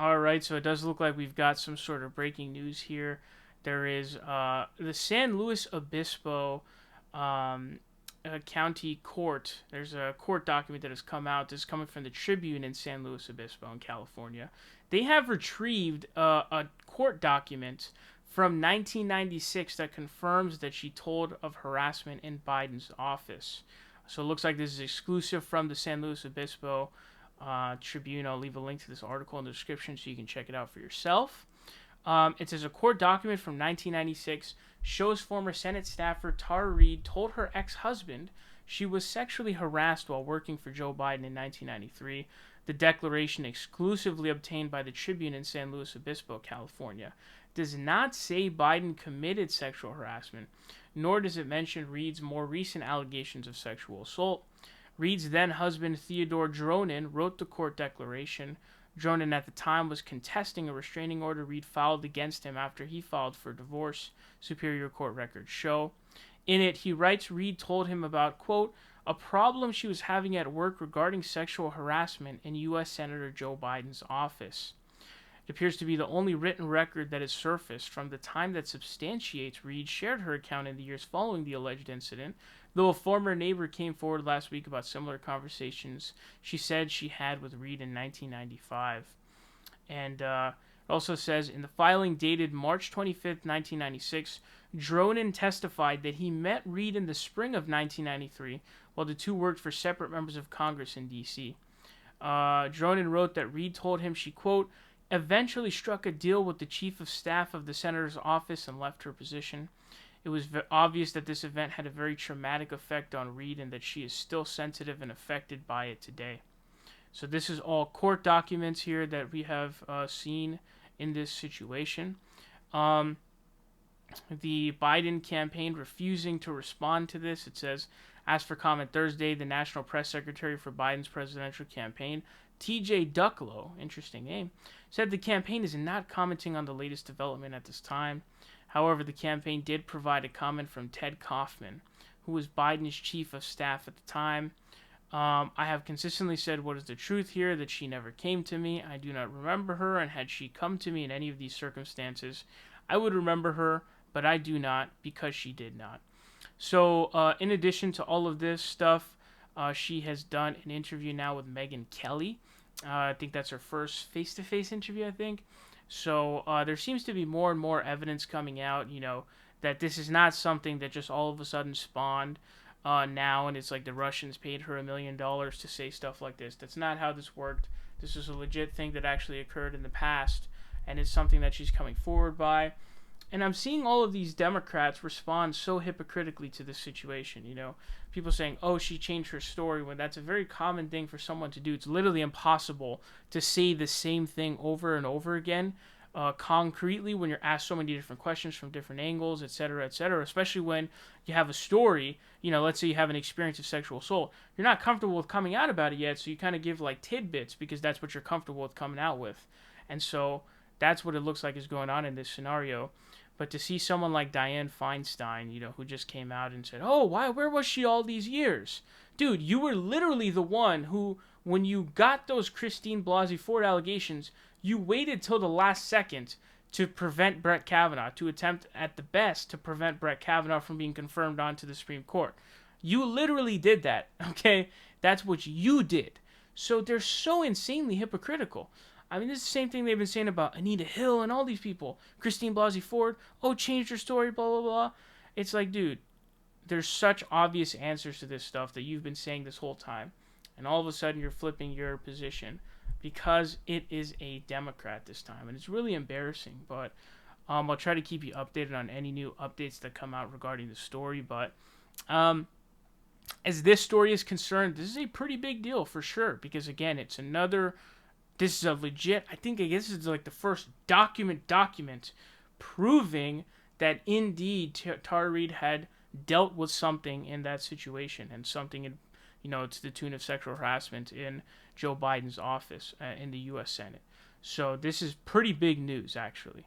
All right, so it does look like we've got some sort of breaking news here. There is the San Luis Obispo um, County Court. There's a court document that has come out. This is coming from the Tribune in San Luis Obispo in California. They have retrieved a court document from 1996 that confirms that she told of harassment in Biden's office. So it looks like this is exclusive from the San Luis Obispo Tribune. I'll leave a link to this article in the description so you can check it out for yourself. It says a court document from 1996 shows former Senate staffer Tara Reade told her ex-husband she was sexually harassed while working for Joe Biden in 1993. The declaration, exclusively obtained by the Tribune in San Luis Obispo, California, does not say Biden committed sexual harassment, nor does it mention Reade's more recent allegations of sexual assault. Reade's then-husband Theodore Dronen wrote the court declaration. Dronen at the time was contesting a restraining order Reade filed against him after he filed for divorce, Superior Court records show. In it, he writes Reade told him about, quote, a problem she was having at work regarding sexual harassment in U.S. Senator Joe Biden's office. It appears to be the only written record that has surfaced from the time that substantiates Reade shared her account in the years following the alleged incident, though a former neighbor came forward last week about similar conversations she said she had with Reade in 1995. And it also says, in the filing dated March 25th, 1996, Dronen testified that he met Reade in the spring of 1993 while the two worked for separate members of Congress in D.C. Dronen wrote that Reade told him she, quote, eventually struck a deal with the chief of staff of the senator's office and left her position. It was obvious that this event had a very traumatic effect on Reade and that she is still sensitive and affected by it today. So this is all court documents here that we have seen in this situation. The Biden campaign refusing to respond to this. It says, asked for comment Thursday, the National Press Secretary for Biden's presidential campaign, T.J. Ducklow, interesting name, said the campaign is not commenting on the latest development at this time. However, the campaign did provide a comment from Ted Kaufman, who was Biden's chief of staff at the time. I have consistently said what is the truth here, that she never came to me. I do not remember her, and had she come to me in any of these circumstances, I would remember her, but I do not, because she did not. So, in addition to all of this stuff, she has done an interview now with Megyn Kelly. I think that's her first face-to-face interview, I think. So there seems to be more and more evidence coming out, that this is not something that just all of a sudden spawned now, and it's like the Russians paid her $1 million to say stuff like this. That's not how this worked. This is a legit thing that actually occurred in the past, and it's something that she's coming forward by. And I'm seeing all of these Democrats respond so hypocritically to this situation, People saying, oh, she changed her story, when that's a very common thing for someone to do. It's literally impossible to say the same thing over and over again concretely when you're asked so many different questions from different angles, etc., especially when you have a story, let's say you have an experience of sexual assault. You're not comfortable with coming out about it yet, so you kind of give like tidbits because that's what you're comfortable with coming out with. And so that's what it looks like is going on in this scenario. But to see someone like Dianne Feinstein, who just came out and said, oh, where was she all these years? Dude, you were literally the one who, when you got those Christine Blasey Ford allegations, you waited till the last second to prevent Brett Kavanaugh, to attempt at the best to prevent Brett Kavanaugh from being confirmed onto the Supreme Court. You literally did that, okay? That's what you did. So they're so insanely hypocritical. I mean, this is the same thing they've been saying about Anita Hill and all these people. Christine Blasey Ford, changed her story, blah, blah, blah. It's like, dude, there's such obvious answers to this stuff that you've been saying this whole time. And all of a sudden you're flipping your position because it is a Democrat this time. And it's really embarrassing. But I'll try to keep you updated on any new updates that come out regarding the story. But as this story is concerned, this is a pretty big deal for sure. Because, again, it's another... This is a legit, I guess this is like the first document proving that indeed Tara Reade had dealt with something in that situation and something, to the tune of sexual harassment in Joe Biden's office in the U.S. Senate. So this is pretty big news, actually.